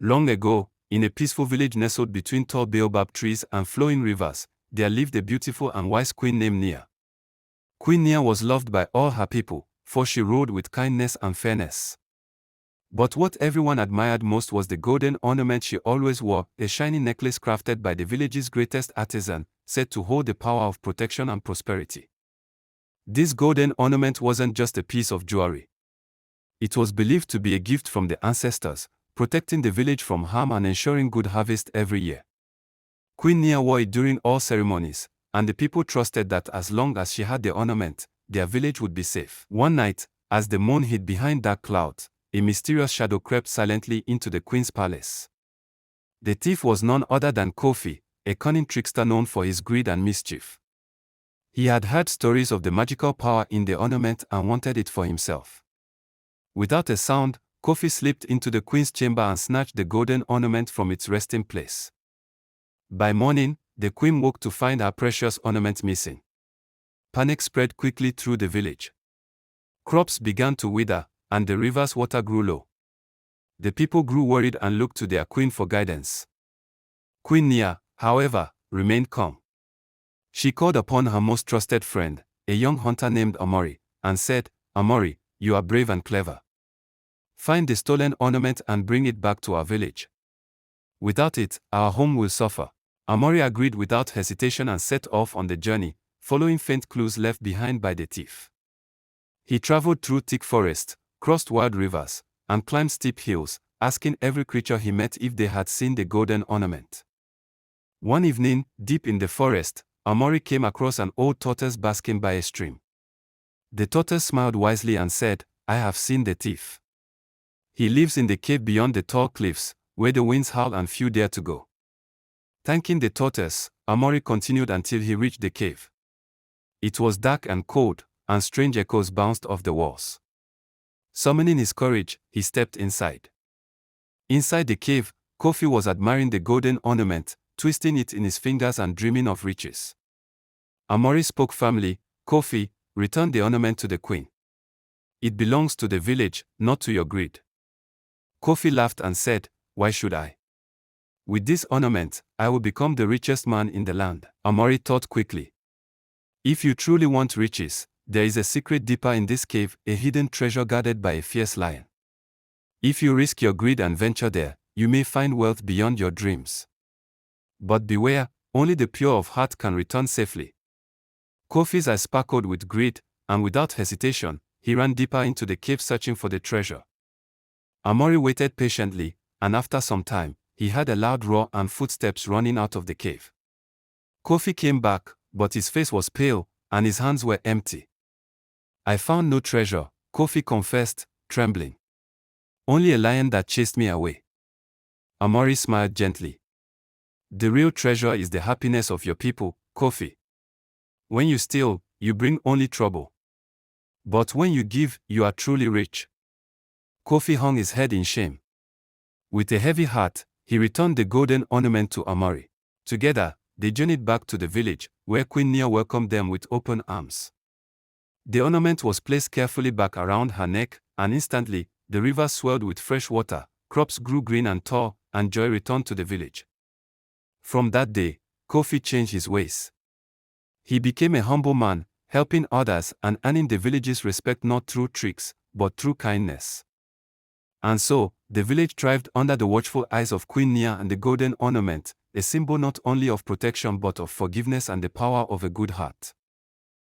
Long ago, in a peaceful village nestled between tall baobab trees and flowing rivers, there lived a beautiful and wise queen named Nia. Queen Nia was loved by all her people, for she ruled with kindness and fairness. But what everyone admired most was the golden ornament she always wore, a shiny necklace crafted by the village's greatest artisan, said to hold the power of protection and prosperity. This golden ornament wasn't just a piece of jewelry. It was believed to be a gift from the ancestors, protecting the village from harm and ensuring good harvest every year. Queen Nia wore it during all ceremonies, and the people trusted that as long as she had the ornament, their village would be safe. One night, as the moon hid behind dark clouds, a mysterious shadow crept silently into the queen's palace. The thief was none other than Kofi, a cunning trickster known for his greed and mischief. He had heard stories of the magical power in the ornament and wanted it for himself. Without a sound, Kofi slipped into the queen's chamber and snatched the golden ornament from its resting place. By morning, the queen woke to find her precious ornament missing. Panic spread quickly through the village. Crops began to wither, and the river's water grew low. The people grew worried and looked to their queen for guidance. Queen Nia, however, remained calm. She called upon her most trusted friend, a young hunter named Amori, and said, "Amori, you are brave and clever. Find the stolen ornament and bring it back to our village. Without it, our home will suffer." Amori agreed without hesitation and set off on the journey, following faint clues left behind by the thief. He traveled through thick forests, crossed wild rivers, and climbed steep hills, asking every creature he met if they had seen the golden ornament. One evening, deep in the forest, Amori came across an old tortoise basking by a stream. The tortoise smiled wisely and said, "I have seen the thief. He lives in the cave beyond the tall cliffs, where the winds howl and few dare to go." Thanking the tortoise, Amori continued until he reached the cave. It was dark and cold, and strange echoes bounced off the walls. Summoning his courage, he stepped inside. Inside the cave, Kofi was admiring the golden ornament, twisting it in his fingers and dreaming of riches. Amori spoke firmly, "Kofi, return the ornament to the queen. It belongs to the village, not to your greed." Kofi laughed and said, "Why should I? With this ornament, I will become the richest man in the land." Amori thought quickly. "If you truly want riches, there is a secret deeper in this cave, a hidden treasure guarded by a fierce lion. If you risk your greed and venture there, you may find wealth beyond your dreams. But beware, only the pure of heart can return safely." Kofi's eyes sparkled with greed, and without hesitation, he ran deeper into the cave searching for the treasure. Amori waited patiently, and after some time, he heard a loud roar and footsteps running out of the cave. Kofi came back, but his face was pale, and his hands were empty. "I found no treasure," Kofi confessed, trembling. "Only a lion that chased me away." Amori smiled gently. "The real treasure is the happiness of your people, Kofi. When you steal, you bring only trouble. But when you give, you are truly rich." Kofi hung his head in shame. With a heavy heart, he returned the golden ornament to Amori. Together, they journeyed back to the village, where Queen Nia welcomed them with open arms. The ornament was placed carefully back around her neck, and instantly, the river swelled with fresh water, crops grew green and tall, and joy returned to the village. From that day, Kofi changed his ways. He became a humble man, helping others and earning the village's respect not through tricks, but through kindness. And so, the village thrived under the watchful eyes of Queen Nia and the golden ornament, a symbol not only of protection but of forgiveness and the power of a good heart.